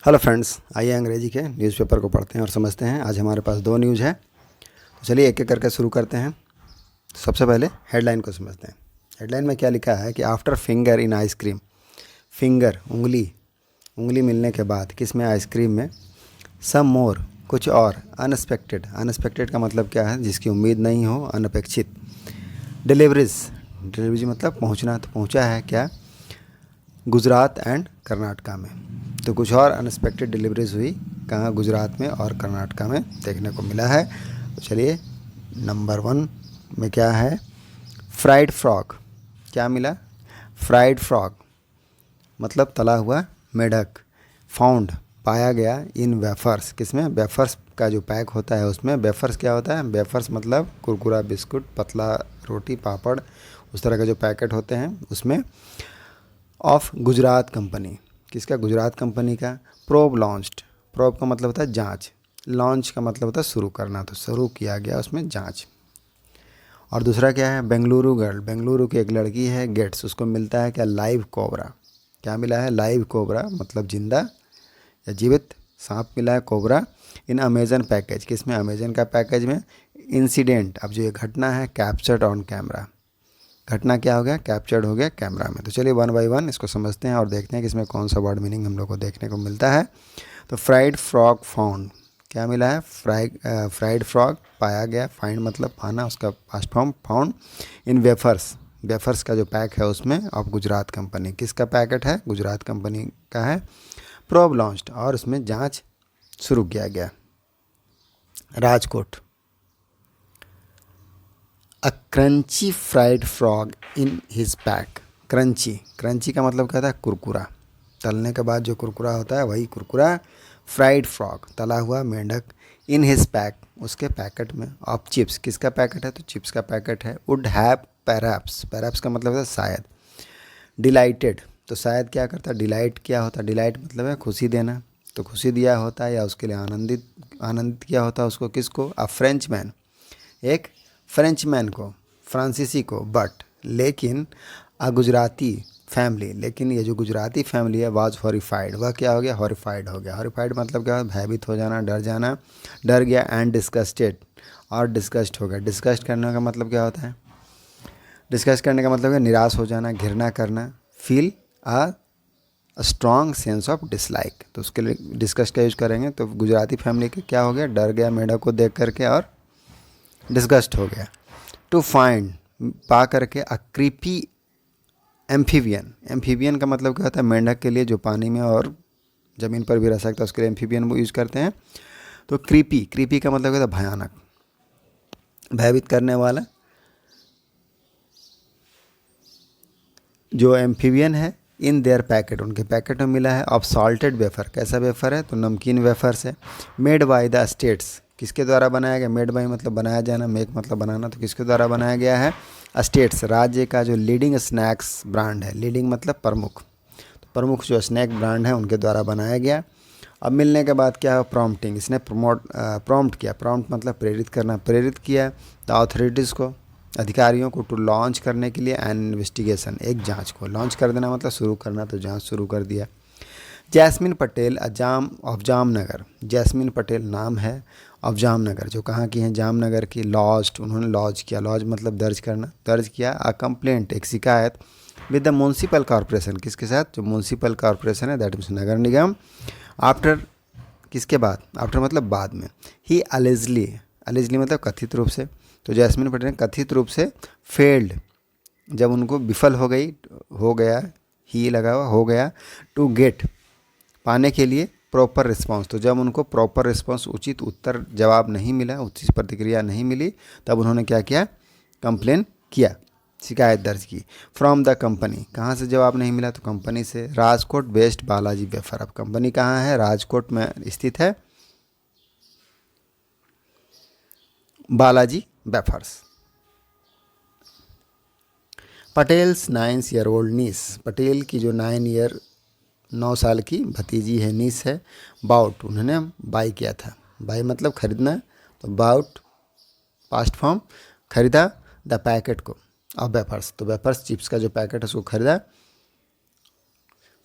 Hello friends, आइए अंग्रेजी के न्यूज़पेपर को पढ़ते हैं और समझते हैं। आज हमारे पास दो न्यूज़ है, तो चलिए एक एक करके शुरू करते हैं। सबसे पहले हेडलाइन को समझते हैं। हेडलाइन में क्या लिखा है कि after finger in ice cream. Finger उंगली मिलने के बाद किस में? आइसक्रीम में। सम मोर कुछ और। अनएक्सपेक्टेड का मतलब क्या है? जिसकी उम्मीद नहीं हो, अनपेक्षित। डिलीवरीज मतलब पहुंचना, तो पहुंचा है क्या? गुजरात एंड कर्नाटका में। तो कुछ और अनएक्सपेक्टेड डिलीवरीज हुई कहाँ? गुजरात में और कर्नाटका में देखने को मिला है। तो चलिए नंबर 1 में क्या है? Fried frog. क्या मिला? फ्राइड फ्रॉग मतलब तला हुआ मेढक। फाउंड पाया गया इन वेफर्स। किसमें? वेफर्स का जो पैक होता है उसमें। वेफर्स क्या होता है? वेफर्स मतलब कुरकुरा बिस्कुट, पतला रोटी, पापड़, उस तरह के जो पैकेट होते हैं उसमें। Of Gujarat company. किसका? गुजरात कंपनी का। Probe launched. प्रोब का मतलब होता है जांच। लॉन्च का मतलब होता है शुरू करना, तो शुरू किया गया उसमें जांच। और दूसरा क्या है? बेंगलुरु गर्ल। बेंगलुरु की एक लड़की है, गेट्स, उसको मिलता है क्या? Live cobra. क्या मिला है? लाइव कोबरा मतलब जिंदा या जीवित सांप मिला है, कोबरा। In Amazon package. किसमें? अमेजन का पैकेज में। इंसिडेंट, अब जो ये घटना है, कैप्चर्ड ऑन कैमरा। घटना क्या हो गया? कैप्चर्ड हो गया कैमरा में। तो चलिए 1 बाय 1 इसको समझते हैं और देखते हैं कि इसमें कौन सा वर्ड मीनिंग हम लोग को देखने को मिलता है। तो फ्राइड फ्रॉग फाउंड। क्या मिला है? फ्राइड फ्रॉग पाया गया। फाइंड मतलब पाना, उसका पास्ट फॉर्म फाउंड। इन वेफर्स। वेफर्स का जो पैक है उसमें ऑफ गुजरात कंपनी। किसका पैकेट है? गुजरात कंपनी का है। प्रोब लॉन्च्ड और उसमें जांच शुरू किया गया। Rajkot. A crunchy fried frog in his pack. Crunchy का मतलब क्या था? कुरकुरा। तलने के बाद जो कुरकुरा होता है वही कुरकुरा। फ्राइड फ्रॉग तला हुआ मेंढक। इन हिज पैक उसके पैकेट में। Of chips. किसका पैकेट है? तो चिप्स का पैकेट है। वुड हैव पैरहैप्स का मतलब है शायद। डिलाइटेड तो शायद क्या करता है? डिलाइट क्या होता है? डिलाइट मतलब है खुशी देना, तो खुशी दिया होता है या उसके लिए आनंदित किया होता है उसको। किसको? अ फ्रेंच मैन, एक फ्रेंचमैन को, फ्रांसीसी को। बट लेकिन अ गुजराती फैमिली, लेकिन ये जो गुजराती फैमिली है वाज हॉरिफाइड। वह क्या हो गया? हॉरिफाइड हो गया। हॉरिफाइड मतलब क्या? भयभीत हो जाना, डर जाना, डर गया। एंड डिस्गस्टेड और डिस्गस्ट हो गया। डिस्गस्ट करने का मतलब क्या होता है? डिस्कस करने का मतलब है निराश हो जाना, घृणा करना। Feel a strong sense of dislike, तो उसके लिए डिस्कस का यूज करेंगे। तो गुजराती फैमिली के क्या हो गया? डर गया मेढक को देख करके और डिस्गस्ट हो गया। टू फाइंड पा करके। अ क्रीपी एम्फीबियन का मतलब क्या होता है? मेंढक के लिए जो पानी में और ज़मीन पर भी रह सकता है उसके लिए एम्फीबियन वो यूज़ करते हैं। तो क्रीपी का मतलब क्या होता है? भयानक, भयभीत करने वाला। जो एम्फीबियन है इन देयर पैकेट, उनके पैकेट में मिला है। Of salted wafer. कैसा वेफर है? तो नमकीन वेफर्स है। Made by the states. किसके द्वारा बनाया गया? मेड बाय मतलब बनाया जाना, मेक मतलब बनाना, तो किसके द्वारा बनाया गया है? स्टेट्स, राज्य का जो लीडिंग स्नैक्स ब्रांड है। लीडिंग मतलब प्रमुख, तो प्रमुख जो स्नैक ब्रांड है उनके द्वारा बनाया गया। अब मिलने के बाद क्या है? प्रॉम्प्टिंग, इसने प्रॉम्प्ट किया। प्रॉम्प्ट मतलब प्रेरित करना, प्रेरित किया द अथॉरिटीज़ को, अधिकारियों को, टू लॉन्च करने के लिए एन इन्वेस्टिगेशन, एक जांच को। लॉन्च कर देना मतलब शुरू करना, तो जांच शुरू कर दिया। जैस्मिन पटेल अजाम ऑफ जामनगर। जैस्मिन पटेल नाम है, ऑफ जामनगर, जो कहाँ की हैं? जामनगर की। लॉज्ड, उन्होंने लॉज किया। लॉज मतलब दर्ज करना, दर्ज किया। अ कंप्लेंट, एक शिकायत। विद द म्यूनसिपल कॉरपोरेशन, किसके साथ? जो म्यूनसिपल कॉरपोरेशन है, that means Nagar Nigam. After, किसके बाद? आफ्टर मतलब बाद में। ही अलेजली मतलब कथित रूप से। तो जैस्मिन पटेल ने कथित रूप से फेल्ड, जब उनको विफल हो गया, ही लगा हुआ, हो गया। टू गेट पाने के लिए प्रॉपर रिस्पांस, तो जब उनको प्रॉपर रिस्पांस, उचित उत्तर जवाब नहीं मिला, उचित प्रतिक्रिया नहीं मिली, तब उन्होंने क्या किया? कंप्लेन किया, शिकायत दर्ज की। फ्रॉम द कंपनी, कहाँ से जवाब नहीं मिला? तो कंपनी से। Rajkot based Balaji wafer. अब कंपनी कहाँ है? राजकोट में स्थित है Balaji wafers. Patel's 9 year old niece. Patel की जो 9 साल की भतीजी है, नीस है। बाउट, उन्होंने बाई किया था। बाई मतलब खरीदना, तो बाउट पास्ट फॉर्म, खरीदा। द पैकेट को, ऑफ वेफर्स, तो वेफर्स चिप्स का जो पैकेट है उसको खरीदा।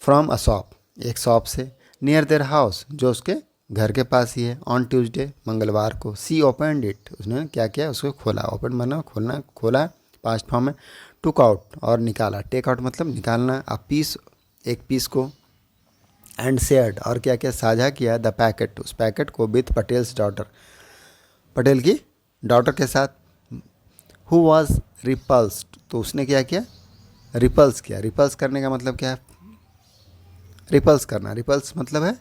फ्रॉम अ शॉप, एक शॉप से। नियर देयर हाउस, जो उसके घर के पास ही है। ऑन ट्यूसडे, मंगलवार को, सी ओपनड इट, उसने क्या किया, उसको खोला। ओपन माना खोलना, खोला पास्ट फॉर्म में। टुक आउट, और निकाला। टेक आउट मतलब निकालना। अ पीस, एक पीस को। एंड शेयर्ड, और क्या क्या, साझा किया। द पैकेट, उस पैकेट को। विथ पटेल्स डॉटर, पटेल की डॉटर के साथ। हु वॉज रिपल्स्ड, तो उसने क्या किया, रिपल्स किया। रिपल्स करने का मतलब क्या है, रिपल्स करना। रिपल्स मतलब है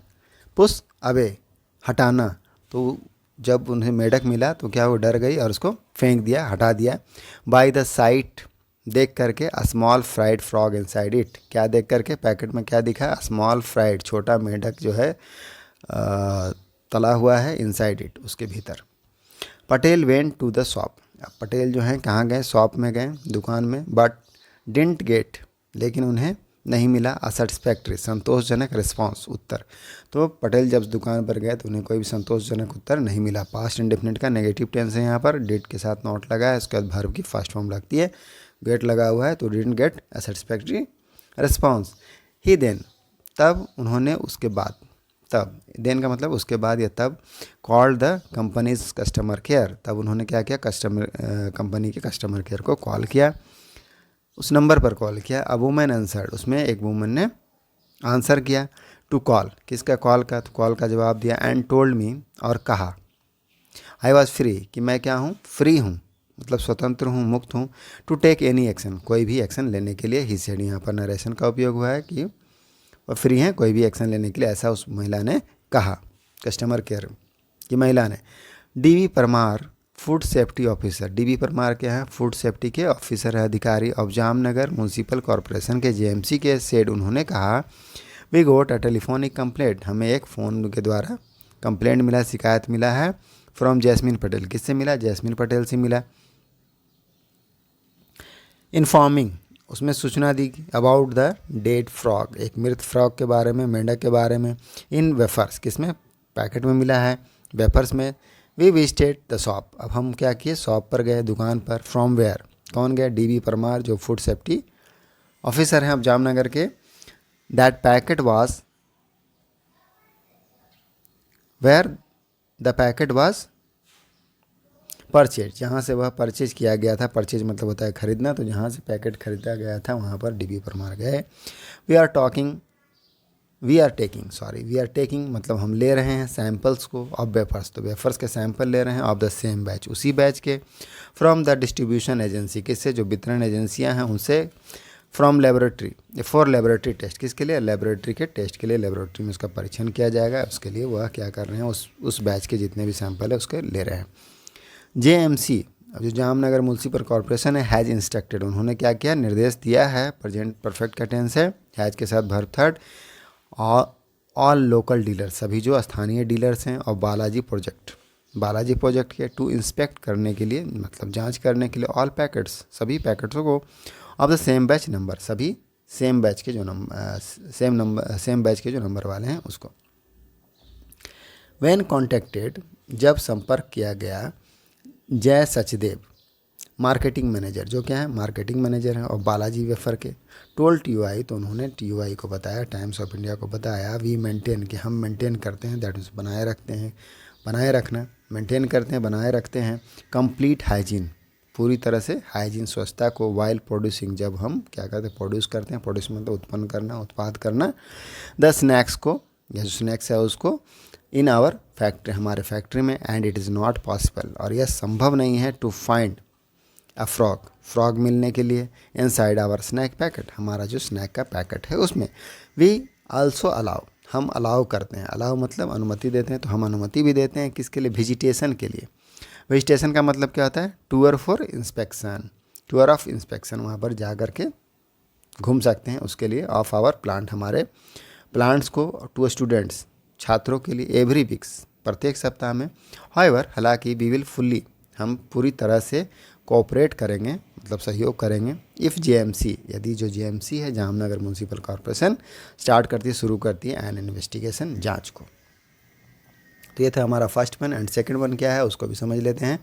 पुश अवे, हटाना। तो जब उन्हें मेढक मिला तो क्या, वो डर गई और उसको फेंक दिया, हटा दिया। बाय द साइट, देख करके। A small fried frog inside it, क्या देख करके, पैकेट में क्या दिखा, स्मॉल फ्राइड, छोटा मेढक जो है तला हुआ है, इनसाइड इट, उसके भीतर। Patel went to the shop, अब पटेल जो हैं कहाँ गए, शॉप में गए, दुकान में। बट डिंट गेट, लेकिन उन्हें नहीं मिला अ सेटिस्फैक्ट्री, संतोषजनक रिस्पॉन्स, उत्तर। तो पटेल जब दुकान पर गए तो उन्हें कोई भी संतोषजनक उत्तर नहीं मिला। पास्ट इंडेफिनिट का नेगेटिव टेंस है यहाँ पर। डिड के साथ नॉट लगा है, उसके बाद वर्ब की फर्स्ट फॉर्म लगती है। गेट लगा हुआ है तो didn't get a satisfactory response. He then, तब उन्होंने, उसके बाद, तब, देन का मतलब उसके बाद या तब। Call the companies customer care, तब उन्होंने क्या किया, कंपनी के कस्टमर केयर को कॉल किया, उस नंबर पर कॉल किया। अ वुमेन आंसर्ड, उसमें एक वुमन ने आंसर किया। टू कॉल, किसका, कॉल का, तो कॉल का जवाब दिया। एंड टोल्ड मी, और कहा। आई वॉज फ्री, कि मैं क्या हूँ, फ्री हूँ, मतलब स्वतंत्र हूँ, मुक्त हूँ। टू टेक एनी एक्शन, कोई भी एक्शन लेने के लिए। ही सेड, यहाँ पर नरेशन का उपयोग हुआ है कि वह फ्री हैं कोई भी एक्शन लेने के लिए, ऐसा उस महिला ने कहा, कस्टमर केयर की महिला ने। DV Parmar, food safety officer, DV Parmar क्या है, फूड सेफ्टी के ऑफिसर है, अधिकारी। ऑफ जामनगर म्यूनसिपल कॉरपोरेशन के, जेएमसी के। सेड, उन्होंने कहा। We got a telephonic complaint, हमें एक फ़ोन के द्वारा कंप्लेंट मिला, शिकायत मिला है। फ्रॉम जैस्मिन पटेल, किससे मिला, जैस्मिन पटेल से मिला। इन्फॉर्मिंग, उसमें सूचना दी अबाउट द डेड फ्रॉग, एक मृत फ्रॉग के बारे में, मेंढक के बारे में। इन वेफर्स, किसमें, पैकेट में मिला है, वेफर्स में। वी विजिटेड द शॉप, अब हम क्या किए, शॉप पर गए, दुकान पर। फ्रॉम वेयर, कौन गया, डीवी परमार, जो फूड सेफ्टी ऑफिसर हैं अब जामनगर के। That packet was, where the packet was purchase, जहाँ से वह परचेज किया गया था। परचेज मतलब होता है खरीदना, तो जहाँ से पैकेट खरीदा गया था वहाँ पर डीबी परमार गए। वी आर टेकिंग मतलब हम ले रहे हैं सैम्पल्स को, ऑफ वेफर्स, तो वेफर्स के सैंपल ले रहे हैं, ऑफ द सेम बैच, उसी बैच के। फ्रॉम द डिस्ट्रीब्यूशन एजेंसी, किससे, जो वितरण एजेंसियाँ हैं उनसे। From laboratory, for laboratory test, किसके लिए, लेबोरेटरी के टेस्ट के लिए, लेबोरेटरी में उसका परीक्षण किया जाएगा, उसके लिए वह क्या कर रहे हैं, उस बैच के जितने भी सैंपल है उसके ले रहे हैं। जेएमसी, अब जो जामनगर म्यूनसिपल कॉरपोरेशन है, हैज़ इंस्ट्रक्टेड, उन्होंने क्या किया, निर्देश दिया है, प्रेजेंट परफेक्ट का टेंस है, हैज़ के साथ वर्ब थर्ड। और ऑल लोकल डीलर, सभी जो स्थानीय डीलर्स हैं। और बालाजी प्रोजेक्ट के, टू इंस्पेक्ट, करने के लिए, मतलब जांच करने के लिए। ऑल पैकेट्स, सभी पैकेट्सों को। Of the same batch number, सभी सेम बैच के जो सेम बैच के जो नंबर वाले हैं उसको। व्हेन कॉन्टेक्टेड, जब संपर्क किया गया। जय सचदेव, मार्केटिंग मैनेजर, जो क्या है, मार्केटिंग मैनेजर हैं, और बालाजी वेफर के। टोल टीयूआई, तो उन्होंने टीयूआई को बताया, टाइम्स ऑफ इंडिया को बताया। वी मेंटेन, कि हम मेंटेन करते हैं, दैट मीन्स बनाए रखते हैं, बनाए रखना, मेंटेन करते हैं, बनाए रखते हैं। कंप्लीट हाइजीन, पूरी तरह से हाइजीन, स्वच्छता को। वाइल प्रोड्यूसिंग, जब हम क्या करते हैं, प्रोड्यूस करते हैं, प्रोड्यूस मतलब उत्पन्न करना, उत्पाद करना। द स्नैक्स को, या जो स्नैक्स है उसको। इन आवर फैक्ट्री, हमारे फैक्ट्री में। And it is not possible, और यह संभव नहीं है। टू फाइंड अ फ्रॉग मिलने के लिए। इनसाइड आवर स्नैक पैकेट, हमारा जो स्नैक का पैकेट है उसमें। वी आल्सो अलाउ, हम अलाउ करते हैं, अलाउ मतलब अनुमति देते हैं, तो हम अनुमति भी देते हैं, किसके लिए, विजिटेशन के लिए। विजिटेशन का मतलब क्या होता है, tour for inspection, tour of inspection, वहाँ पर जा कर के घूम सकते हैं, उसके लिए। ऑफ आवर प्लांट, हमारे प्लांट्स को। टू स्टूडेंट्स, छात्रों के लिए। एवरी वीक्स, प्रत्येक सप्ताह में। हाउएवर, हालांकि। वी विल फुल्ली, हम पूरी तरह से कोऑपरेट करेंगे, मतलब सहयोग करेंगे। इफ़ जेएमसी, यदि जो जेएमसी है, जामनगर म्यूनसिपल कॉरपोरेशन, स्टार्ट करती है, शुरू करती है एन इन्वेस्टिगेशन, जांच को। तो ये था हमारा first one. And second one क्या है उसको भी समझ लेते हैं।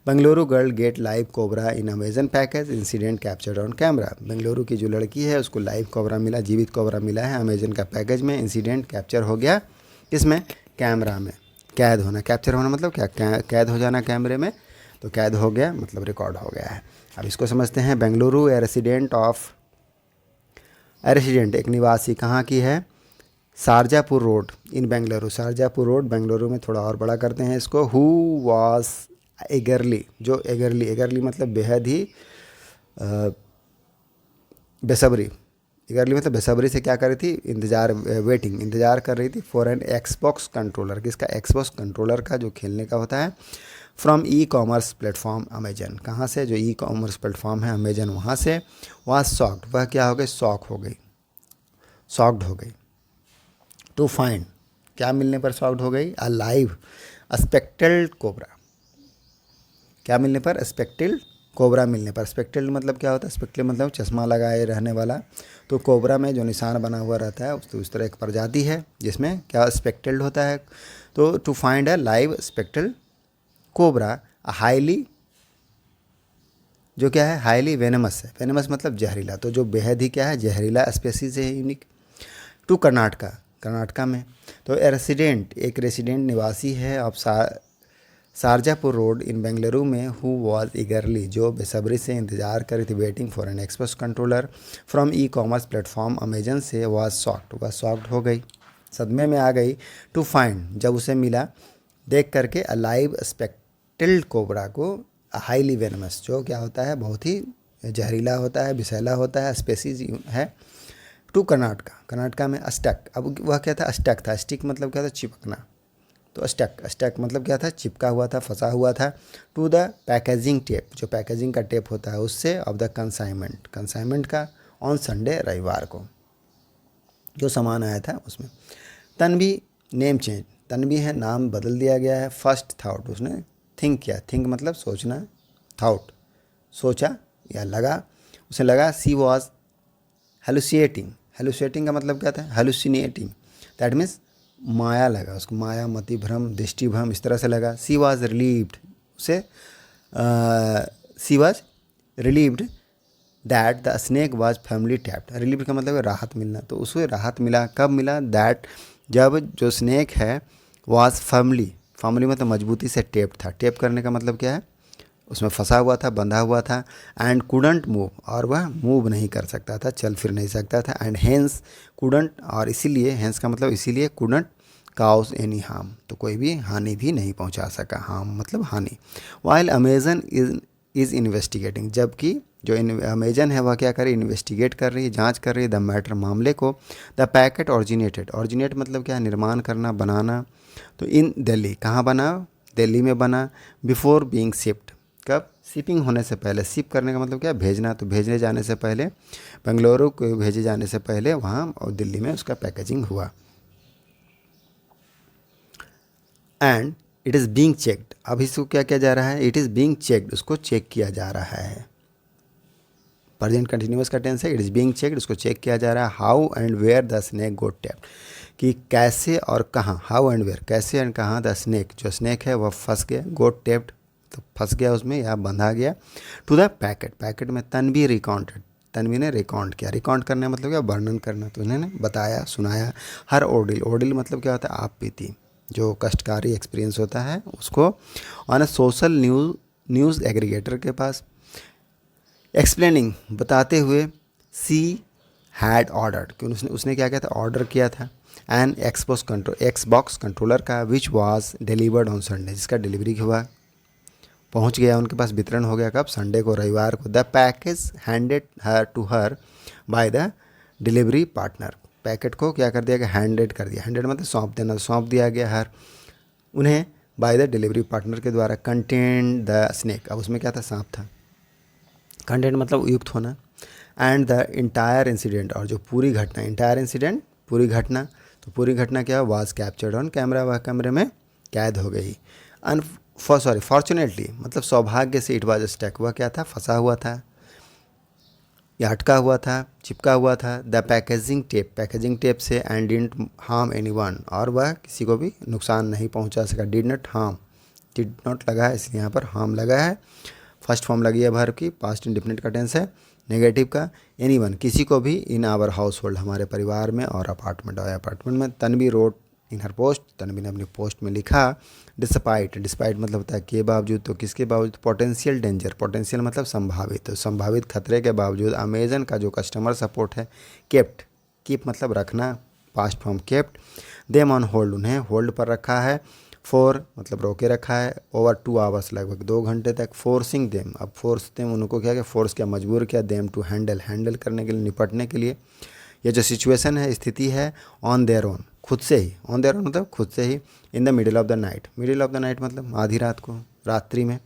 Bengaluru girl get live cobra in Amazon package, incident captured on camera. Bengaluru की जो लड़की है उसको लाइव कोबरा मिला, जीवित कोबरा मिला है अमेजन का पैकेज में। इंसिडेंट कैप्चर हो गया इसमें, कैमरा में। कैद होना, कैप्चर होना मतलब क्या, कैद हो जाना कैमरे में, तो कैद हो गया मतलब रिकॉर्ड हो गया है। अब इसको समझते हैं। बेंगलुरु ए रेसिडेंट एक निवासी कहाँ की है, शारजापुर रोड इन बेंगलुरु। शारजापुर रोड बेंगलुरु में, थोड़ा और बड़ा करते हैं इसको। हु वॉज एगरली, जो एगरली मतलब बेहद ही बेसब्री। एगरली मतलब बेसब्री से क्या कर रही थी, इंतज़ार कर रही थी फॉर एन एक्सबॉक्स कंट्रोलर। किसका, एक्सबॉक्स कंट्रोलर का, जो खेलने का होता है। From e commerce platform Amazon, कहाँ से, जो ई कॉमर्स प्लेटफॉर्म है अमेजन, वहाँ से। वह शॉक्ड, वह क्या हो गई, शॉक्ड हो गई। टू फाइंड, क्या मिलने पर शॉक्ड हो गई, अ लाइव स्पेक्टेल्ड कोबरा। क्या मिलने पर, स्पेक्टेल्ड कोबरा मिलने पर। स्पेक्टेल्ड मतलब क्या होता है, स्पेक्टेल्ड मतलब चश्मा लगाए रहने वाला। तो कोबरा में जो निशान बना हुआ रहता है उस तरह एक प्रजाति है जिसमें क्या स्पेक्टेल्ड होता है। तो to find a live spectacled cobra, highly, जो क्या है, हाईली वेनमस है। वेनमस मतलब जहरीला, तो जो बेहद ही क्या है, जहरीला स्पेसीज है, यूनिक। टू कर्नाटका में। तो एक रेसिडेंट निवासी है अब शारजापुर रोड इन बेंगलुरु में, हु वॉज ईगरली, जो बेसब्री से इंतजार कर रही थी, waiting for an express controller from e commerce platform Amazon से। वह शॉक्ड हो गई, सदमे में आ गई। टू फाइंड, जब उसे मिला, देख करके, अ लाइव स्पेक्टेल्ड कोबरा को, हाईली वेनमस, जो क्या होता है, बहुत ही जहरीला होता है, विषैला होता है, स्पेसीज है। टू कर्नाटका में स्टक। अब वह क्या था, स्टक था। स्टिक मतलब क्या था, चिपकना। तो स्टक मतलब क्या था, चिपका हुआ था, फंसा हुआ था। टू द पैकेजिंग टेप, जो पैकेजिंग का टेप होता है उससे, ऑफ द कंसाइनमेंट का, ऑन संडे, रविवार को जो सामान आया था उसमें। तन्वी नेम चेंज, तन्वी है, नाम बदल दिया गया है। फर्स्ट थाउट, उसने थिंक किया, थिंक मतलब सोचना, थाउट सोचा या लगा, उसे लगा। सी वॉज हेलुसिएटिंग का मतलब क्या था, हेलुसिनेटिंग, दैट मीन्स माया लगा उसको, माया, मति भ्रम, दृष्टि भ्रम, इस तरह से लगा। सी वॉज रिलीव्ड, उसे that the snake was firmly tapped. Relieved का मतलब है राहत मिलना, तो उसे राहत मिला, कब मिला, दैट, जब जो स्नेक है, वॉज फर्मली मतलब मजबूती से टेप्ड था। टेप करने का मतलब क्या है, उसमें फंसा हुआ था, बंधा हुआ था। एंड कुडंट मूव, और वह मूव नहीं कर सकता था, चल फिर नहीं सकता था। एंड हेंस कुडंट, और इसीलिए, हेंस का मतलब इसीलिए, कुडंट काउस एनी हार्म, तो कोई भी हानि भी नहीं पहुंचा सका। हार्म मतलब हानि। वाइल अमेजन इज इन्वेस्टिगेटिंग, जबकि जो अमेजन है वह क्या कर रही, इन्वेस्टिगेट कर रही है, जांच कर रही है, द मैटर, मामले को। द पैकेट ऑरिजिनेट मतलब क्या, निर्माण करना, बनाना। तो इन दिल्ली, कहाँ बना, दिल्ली में बना। बिफोर बीइंग शिप्ड, कब, शिपिंग होने से पहले। शिप करने का मतलब क्या, भेजना, तो भेजने जाने से पहले, बेंगलुरु को भेजे जाने से पहले वहाँ और दिल्ली में उसका पैकेजिंग हुआ। And it is being checked, अब इसको क्या किया जा रहा है, इट इज़ बीइंग चेक्ड, उसको चेक किया जा रहा है। प्रेजेंट कंटिन्यूअस का टेंस है, इट इज़ बीइंग चेक्ड, उसको चेक किया जा रहा है। How and where the snake got trapped, कि कैसे और कहाँ, हाउ एंड वेयर, कैसे एंड कहाँ, द स्नेक, जो स्नेक है वह फंस गया, गोट टैप्ड, तो फंस गया उसमें या बंधा गया। टू द पैकेट में तन्वी रिकॉन्टेड, तन्वी ने रिकॉन्ट किया। रिकॉन्ट करना मतलब क्या, वर्णन करना, तो उन्होंने बताया, सुनाया। हर ओडिल मतलब क्या होता है, आप बीती, जो कष्टकारी एक्सपीरियंस होता है उसको। On a social news aggregator के पास, एक्सप्लेनिंग, बताते हुए। सी हैड ऑर्डर्ड, क्योंकि उसने क्या किया था, ऑर्डर किया था। एन एक्सबॉक्स कंट्रोलर का, which was delivered on Sunday, जिसका डिलीवरी हुआ, पहुंच गया उनके पास, वितरण हो गया कब, संडे को, रविवार को। The package handed her to her by the delivery partner, packet को क्या कर दिया गया, हैंडेड कर दिया। हैंडेड मतलब सौंप देना, सौंप दिया गया हर उन्हें, बाय द डिलीवरी पार्टनर के द्वारा। कंटेंट द स्नेक, अब उसमें क्या था, सांप था। कंटेंट मतलब उपयुक्त होना। एंड द इंटायर इंसिडेंट, और जो पूरी घटना, इंटायर इंसिडेंट पूरी घटना, तो पूरी घटना क्या, वाज कैप्चर्ड ऑन कैमरा, वह कैमरे में कैद हो गई। फॉर्चुनेटली मतलब सौभाग्य से, इट वाज स्टक, वह क्या था, फंसा हुआ था या अटका हुआ था, चिपका हुआ था। द पैकेजिंग टेप से। एंड डिडंट हार्म एनीवन, और वह किसी को भी नुकसान नहीं पहुंचा सका। Did not harm, did not लगा है इसलिए यहाँ पर हार्म लगा है। फर्स्ट फॉर्म लगी है वर्ब की, पास्ट इंडेफिनिट का टेंस है। नेगेटिव का एनीवन, किसी को भी, इन आवर हाउस होल्ड, हमारे परिवार में, और अपार्टमेंट में। तन्वी रोड इन हर पोस्ट, तन्वी ने अपनी पोस्ट में लिखा। डिस्पाइट, डिस्पाइट मतलब होता है के बावजूद, तो किसके बावजूद, पोटेंशियल डेंजर, पोटेंशियल मतलब संभावित, तो संभावित खतरे के बावजूद अमेजन का जो कस्टमर सपोर्ट है। केप्ट, कीप मतलब रखना, past form kept. Them on hold, उन्हें होल्ड पर रखा है। फॉर मतलब रोके रखा है। ओवर 2 आवर्स लगभग 2 घंटे तक। फोर्सिंग देम, अब फोर्स देम उनको क्या, फोर्स किया, मजबूर किया। देम टू हैंडल, हैंडल करने के लिए, निपटने के लिए। ये जो सिचुएशन है, स्थिति है, ऑन देयर ओन, खुद से ही, ऑन देयर ओन मतलब खुद से ही। In the middle of the night, middle of the night मतलब आधी रात को, रात्रि में।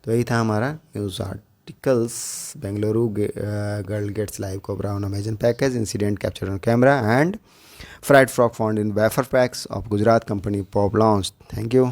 तो यही था हमारा news articles. Bengaluru girl gets live cobra on Amazon package, incident capture on camera, and fried frog found in wafer packs of Gujarat company Pop launched. Thank you.